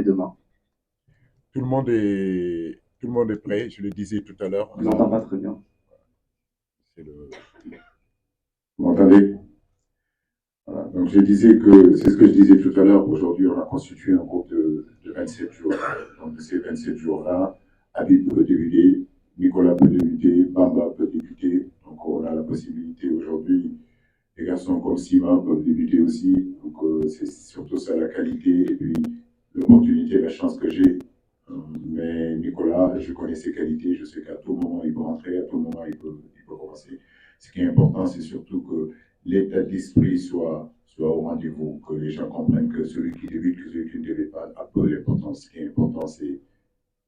demain. Tout le monde est prêt, je le disais tout à l'heure. Je vous entends pas très bien. Vous m'entendez? Voilà. Donc je disais que, c'est ce que je disais tout à l'heure, aujourd'hui on a constitué un groupe de 27 jours. Donc de ces 27 jours-là, Habib peut débuter, Nicolas peut débuter, Bamba peut débuter. Donc on a la possibilité aujourd'hui, les garçons comme Sima peuvent débuter aussi. Donc c'est surtout ça la qualité et puis l'opportunité, la chance que j'ai. Mais Nicolas, je connais ses qualités, je sais qu'à tout moment il peut rentrer, à tout moment il peut commencer. Ce qui est important, c'est surtout que l'état d'esprit soit au rendez-vous, que les gens comprennent que celui qui débute, que celui qui ne débute pas, a peu d'importance. Ce qui est important, c'est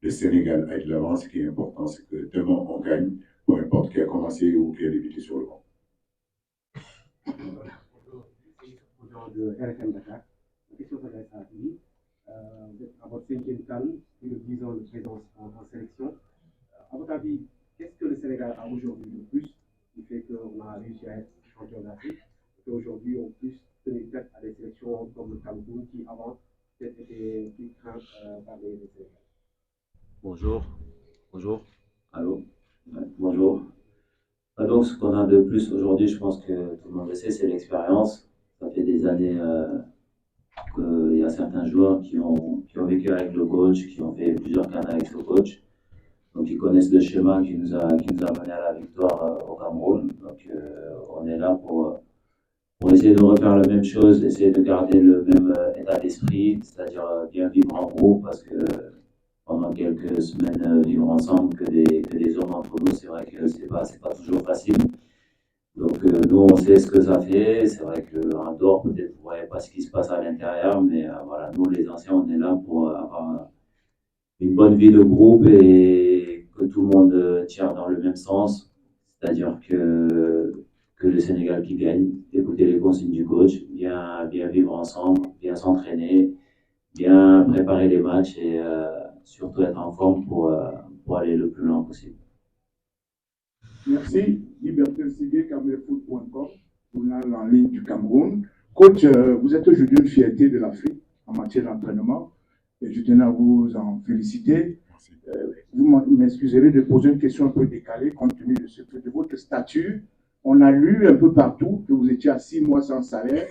le Sénégal aille de l'avant. Ce qui est important, c'est que demain on gagne, peu importe qui a commencé ou qui a débuté sur le banc. De RFM Dakar. La question s'adresse à lui. À votre cinquième CAN, plus de 10 ans de présence en sélection. À votre avis, qu'est-ce que le Sénégal a aujourd'hui de plus qui fait qu'on a réussi à être champion d'Afrique et qu'aujourd'hui on puisse tenir tête à des sélections comme le Cameroun qui avant peut-être étaient plus craintes par les Sénégalais? Bonjour, bonjour, allô, ouais, bonjour. Donc ce qu'on a de plus aujourd'hui, je pense que tout le monde le sait, c'est l'expérience. Ça fait des années qu'il y a certains joueurs qui ont vécu avec le coach, qui ont fait plusieurs cannes avec ce coach. Donc ils connaissent le schéma qui nous a mené à la victoire au Cameroun. Donc on est là pour essayer de refaire la même chose, essayer de garder le même état d'esprit, c'est-à-dire bien vivre en groupe, parce que pendant quelques semaines vivre ensemble que des hommes entre nous, c'est vrai que c'est pas toujours facile. Donc nous on sait ce que ça fait, c'est vrai qu'en dehors peut-être vous ne voyez pas ce qui se passe à l'intérieur, mais voilà, nous les anciens on est là pour avoir une bonne vie de groupe et que tout le monde tire dans le même sens, c'est-à-dire que le Sénégal qui gagne, écouter les consignes du coach, bien vivre ensemble, bien s'entraîner, bien préparer les matchs et surtout être en forme pour aller le plus loin possible. Merci. Liberté Sigui, camerofoot.com, journal en ligne du Cameroun. Coach, vous êtes aujourd'hui une fierté de l'Afrique en matière d'entraînement et je tenais à vous en féliciter. Vous m'excuserez de poser une question un peu décalée compte tenu de votre statut. On a lu un peu partout que vous étiez à 6 mois sans salaire.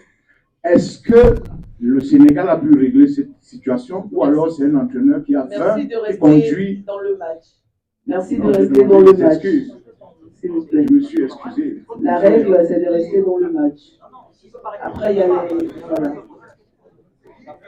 Est-ce que le Sénégal a pu régler cette situation ou alors c'est un entraîneur qui a faim et conduit dans le match? Merci de rester dans le match. S'il vous plaît. Je me suis excusé. La règle, c'est de rester dans le match. Après, il y a les... Voilà.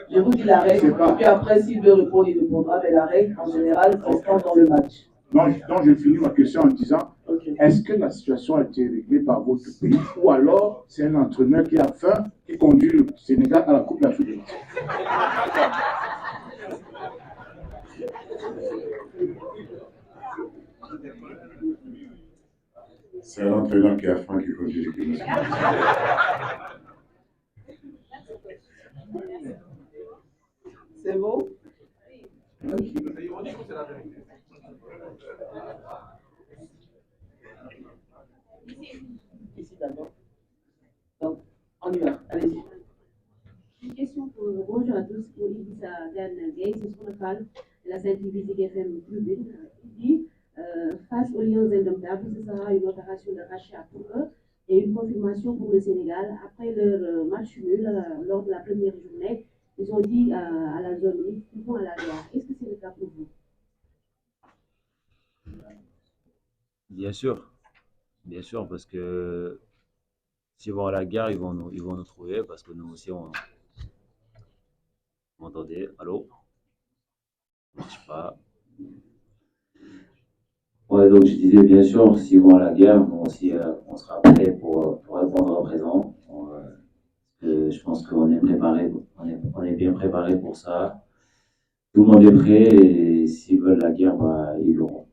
Je vous dis la règle, et puis après, s'il veut répondre, il répondra, mais la règle, en général, restant dans le match. Donc, je finis ma question en disant, est-ce que la situation a été réglée par votre pays ou alors c'est un entraîneur qui a faim qui conduit le Sénégal à la Coupe d'Afrique? C'est un entraîneur qui a faim qui conduit l'équipe nationale. C'est bon? Ici d'abord. Donc, on y va. Allez-y. Une question bonjour à tous, pour Idrissa Gana Gueye, c'est sur le fall de la Sainte-Livie FM Tribune. Il dit face aux Lions indomptables, ce sera une opération de rachat pour eux et une confirmation pour le Sénégal. Après leur match nul lors de la première journée, ils ont dit à la zone mixte qu'ils vont à la guerre. Est-ce que c'est le cas pour vous? Bien sûr, parce que s'ils vont à la guerre, ils vont nous trouver, parce que nous aussi on... Vous m'entendez? Allô? Ça marche pas. Ouais, donc je disais bien sûr, s'ils vont à la guerre, nous aussi on sera prêts pour répondre au présent. Je pense qu'on est préparé, on est bien préparé pour ça. Tout le monde est prêt et s'ils veulent la guerre, bah, ils l'auront.